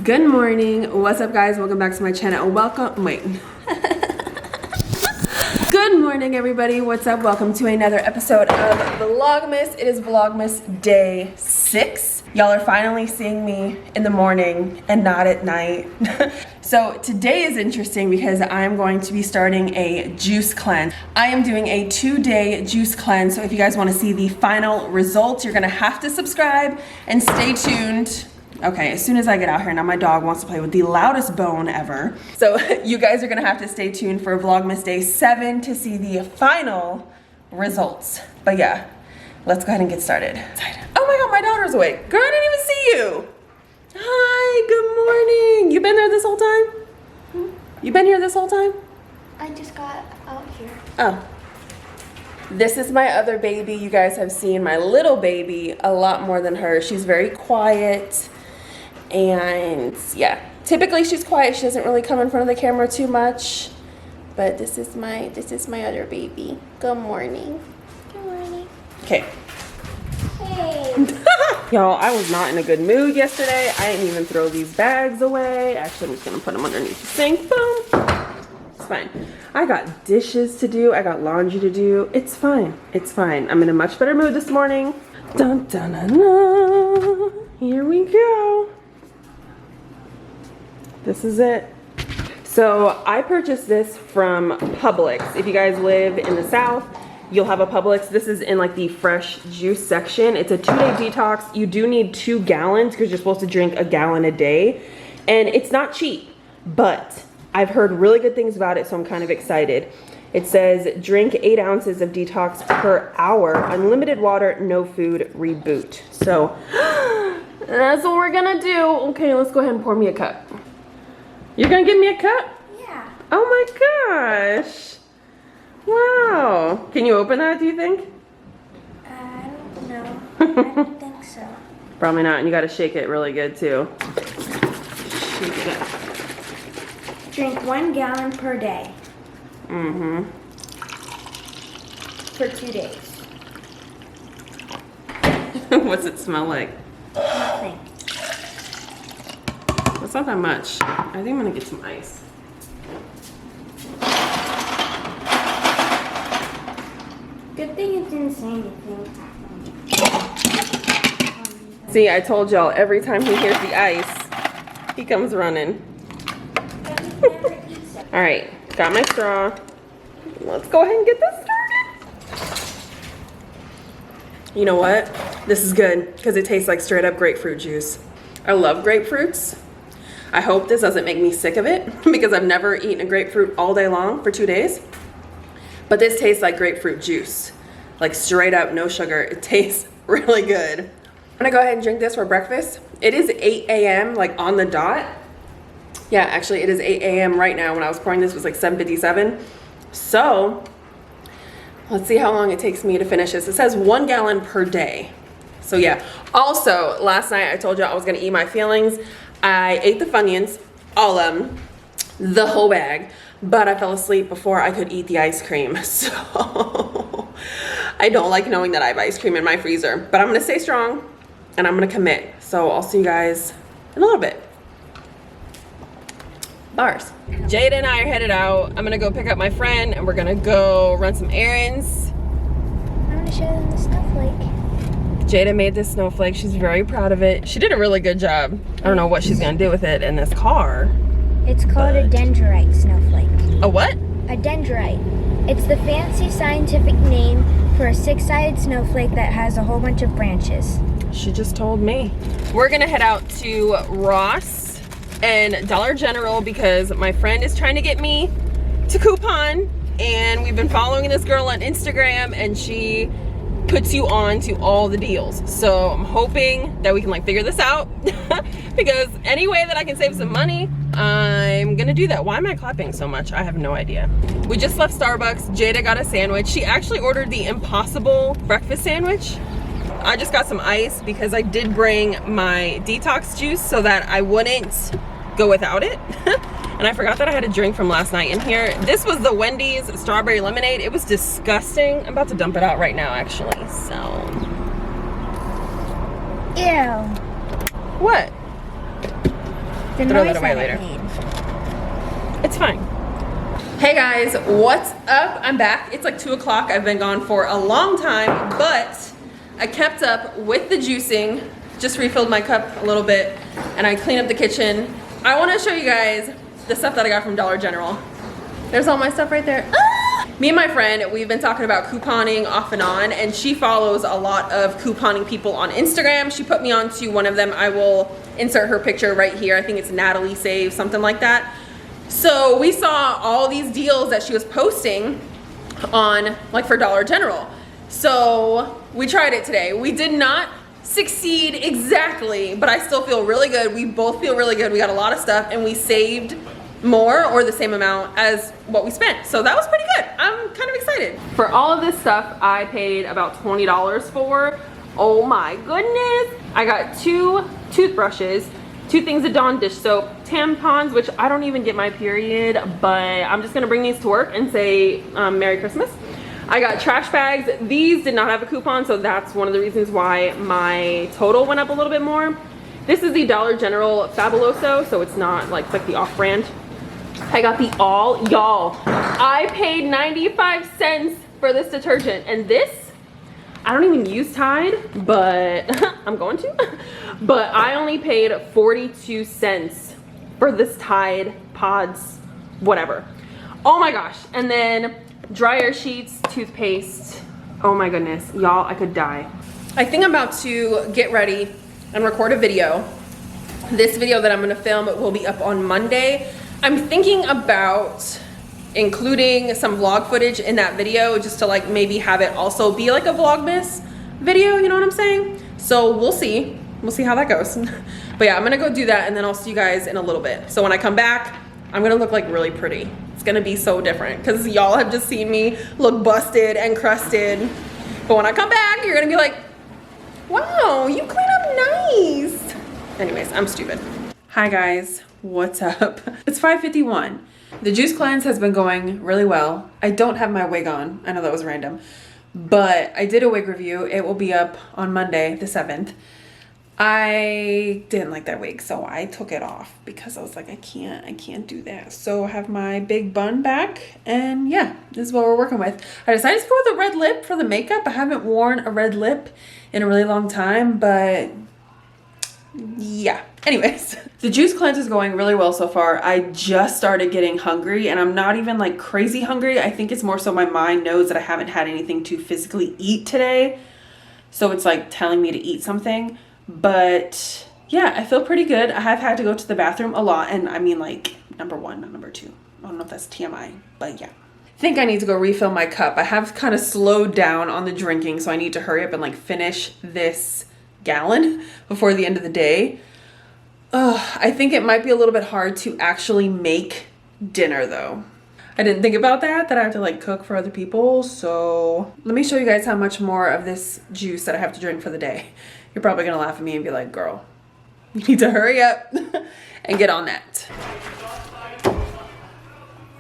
Good morning. What's up, guys? Welcome back to my channel. Good morning, everybody. What's up? Welcome to another episode of VLOGMAS. It is VLOGMAS day 6. Y'all are finally seeing me in the morning and not at night. So today is interesting because I'm going to be starting a juice cleanse. I am doing a 2-day juice cleanse. So if you guys want to see the final results, you're gonna have to subscribe and stay tuned. Okay, as soon as I get out here, now my dog wants to play with the loudest bone ever. So you guys are gonna have to stay tuned for Vlogmas Day 7 to see the final results. But yeah, let's go ahead and get started. Oh my God, my daughter's awake. Girl, I didn't even see you. Hi, good morning. You been there this whole time? You been here this whole time? I just got out here. Oh. This is my other baby. You guys have seen my little baby a lot more than her. She's very quiet. And yeah, typically she's quiet. She doesn't really come in front of the camera too much. But this is my other baby. Good morning. Good morning. Okay. Hey. Y'all, I was not in a good mood yesterday. I didn't even throw these bags away. Actually, I'm just gonna put them underneath the sink. Boom. It's fine. I got dishes to do. I got laundry to do. It's fine. It's fine. I'm in a much better mood this morning. Dun dun dun dun. Here we go. This is it. So I purchased this from Publix. If you guys live in the South, you'll have a Publix. This is in like the fresh juice section. It's a 2-day detox. You do need 2 gallons because you're supposed to drink a gallon a day. And it's not cheap, but I've heard really good things about it, so I'm kind of excited. It says drink 8 ounces of detox per hour, unlimited water, no food, reboot. So that's what we're gonna do. Okay, let's go ahead and pour me a cup. You're gonna give me a cup? Yeah. Oh my gosh. Wow. Can you open that, do you think? I don't know. I don't think so. Probably not, and you gotta shake it really good too. Shake it up. Drink 1 gallon per day. Mm-hmm. For 2 days. What's it smell like? Nothing. That's not that much. I think I'm gonna get some ice. Good thing it didn't say anything. See, I told y'all, every time he hears the ice, he comes running. All right, got my straw. Let's go ahead and get this started. You know what? This is good because it tastes like straight up grapefruit juice. I love grapefruits. I hope this doesn't make me sick of it because I've never eaten a grapefruit all day long for 2 days. But this tastes like grapefruit juice. Like straight up, no sugar. It tastes really good. I'm gonna go ahead and drink this for breakfast. It is 8 a.m. like on the dot. Yeah, actually it is 8 a.m. right now. When I was pouring this, it was like 7:57. So let's see how long it takes me to finish this. It says 1 gallon per day. So yeah. Also, last night I told you I was gonna eat my feelings. I ate the Funyuns, all of them, the whole bag, but I fell asleep before I could eat the ice cream. So I don't like knowing that I have ice cream in my freezer, but I'm gonna stay strong and I'm gonna commit. So I'll see you guys in a little bit. Bars. Jada and I are headed out. I'm gonna go pick up my friend and we're gonna go run some errands. I'm gonna show them the snowflake. Jada made this snowflake. She's very proud of it. She did a really good job. I don't know what she's gonna do with it in this car. It's called a dendrite snowflake. A what? A dendrite. It's the fancy scientific name for a 6-sided snowflake that has a whole bunch of branches. She just told me. We're gonna head out to Ross and Dollar General because my friend is trying to get me to coupon, and we've been following this girl on Instagram and she puts you on to all the deals. So I'm hoping that we can like figure this out because any way that I can save some money, I'm gonna do that. Why am I clapping so much? I have no idea. We just left Starbucks. Jada got a sandwich. She actually ordered the Impossible breakfast sandwich. I just got some ice because I did bring my detox juice so that I wouldn't go without it. And I forgot that I had a drink from last night in here. This was the Wendy's strawberry lemonade. It was disgusting. I'm about to dump it out right now, actually. So. Ew. What? The throw noise that away that later. it made. It's fine. Hey guys, what's up? I'm back. It's like 2 o'clock. I've been gone for a long time, but I kept up with the juicing. Just refilled my cup a little bit and I cleaned up the kitchen. I want to show you guys the stuff that I got from Dollar General. There's all my stuff right there. Ah! Me and my friend, we've been talking about couponing off and on, and she follows a lot of couponing people on Instagram. She put me onto one of them. I will insert her picture right here. I think it's Natalie Save, something like that. So we saw all these deals that she was posting on, like, for Dollar General. So we tried it today. We did not succeed exactly, but I still feel really good. We both feel really good. We got a lot of stuff and we saved more or the same amount as what we spent. So that was pretty good. I'm kind of excited. For all of this stuff, I paid about $20 for. Oh my goodness. I got 2 toothbrushes, 2 things of Dawn dish soap, tampons, which I don't even get my period, but I'm just gonna bring these to work and say Merry Christmas. I got trash bags. These did not have a coupon, so that's one of the reasons why my total went up a little bit more. This is the Dollar General Fabuloso, so it's not like the off-brand. I got the all, y'all, I paid 95 cents for this detergent, and this, I don't even use Tide, but I'm going to. But I only paid 42 cents for this Tide pods, whatever. Oh my gosh. And then dryer sheets, toothpaste. Oh my goodness, y'all, I could die. I think I'm about to get ready and record a video. This video that I'm gonna film will be up on Monday. I'm thinking about including some vlog footage in that video, just to like maybe have it also be like a Vlogmas video, you know what I'm saying? So we'll see how that goes. But yeah, I'm gonna go do that and then I'll see you guys in a little bit. So when I come back, I'm gonna look like really pretty. It's gonna be so different because y'all have just seen me look busted and crusted. But when I come back, you're gonna be like, wow, you clean up nice. Anyways, I'm stupid. Hi guys, what's up? It's 5:51. The juice cleanse has been going really well. I don't have my wig on. I know that was random, but I did a wig review. It will be up on Monday, the 7th. I didn't like that wig, so I took it off because I was like, I can't do that. So I have my big bun back, and yeah, this is what we're working with. I decided to go with a red lip for the makeup. I haven't worn a red lip in a really long time, but yeah. Anyways, the juice cleanse is going really well so far. I just started getting hungry, and I'm not even like crazy hungry. I think it's more so my mind knows that I haven't had anything to physically eat today, so it's like telling me to eat something. But yeah, I feel pretty good. I have had to go to the bathroom a lot, and I mean like number 1, not number 2. I don't know if that's TMI, but yeah. I think I need to go refill my cup. I have kind of slowed down on the drinking, so I need to hurry up and like finish this gallon before the end of the day. I think it might be a little bit hard to actually make dinner though. I didn't think about that I have to like cook for other people. So let me show you guys how much more of this juice that I have to drink for the day. You're probably gonna laugh at me and be like, girl, you need to hurry up and get on that.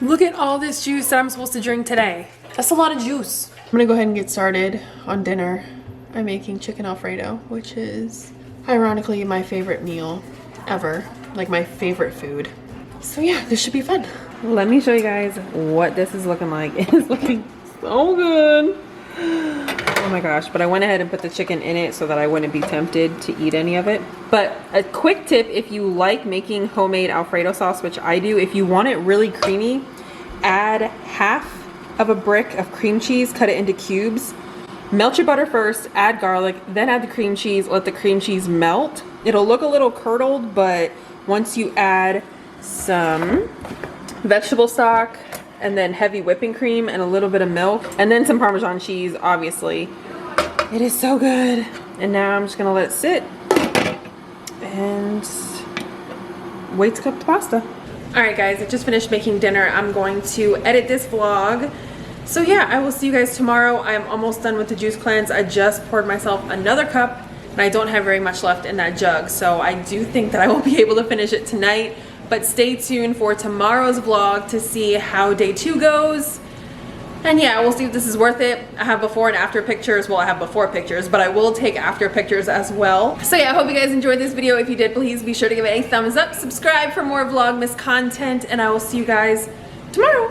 Look at all this juice that I'm supposed to drink today. That's a lot of juice. I'm gonna go ahead and get started on dinner. I'm making chicken Alfredo, which is ironically my favorite meal ever, like my favorite food. So yeah, this should be fun. Let me show you guys what this is looking like. It is looking so good. Oh my gosh, but I went ahead and put the chicken in it so that I wouldn't be tempted to eat any of it. But a quick tip, if you like making homemade Alfredo sauce, which I do, if you want it really creamy, add half of a brick of cream cheese, cut it into cubes. Melt your butter first, add garlic, then add the cream cheese, let the cream cheese melt. It'll look a little curdled, but once you add some vegetable stock and then heavy whipping cream and a little bit of milk and then some Parmesan cheese, obviously, it is so good. And now I'm just gonna let it sit and wait to cook the pasta. All right guys, I just finished making dinner. I'm going to edit this vlog. So yeah, I will see you guys tomorrow. I am almost done with the juice cleanse. I just poured myself another cup and I don't have very much left in that jug. So I do think that I won't be able to finish it tonight, but stay tuned for tomorrow's vlog to see how day 2 goes. And yeah, we'll see if this is worth it. I have before and after pictures. Well, I have before pictures, but I will take after pictures as well. So yeah, I hope you guys enjoyed this video. If you did, please be sure to give it a thumbs up. Subscribe for more Vlogmas content, and I will see you guys tomorrow.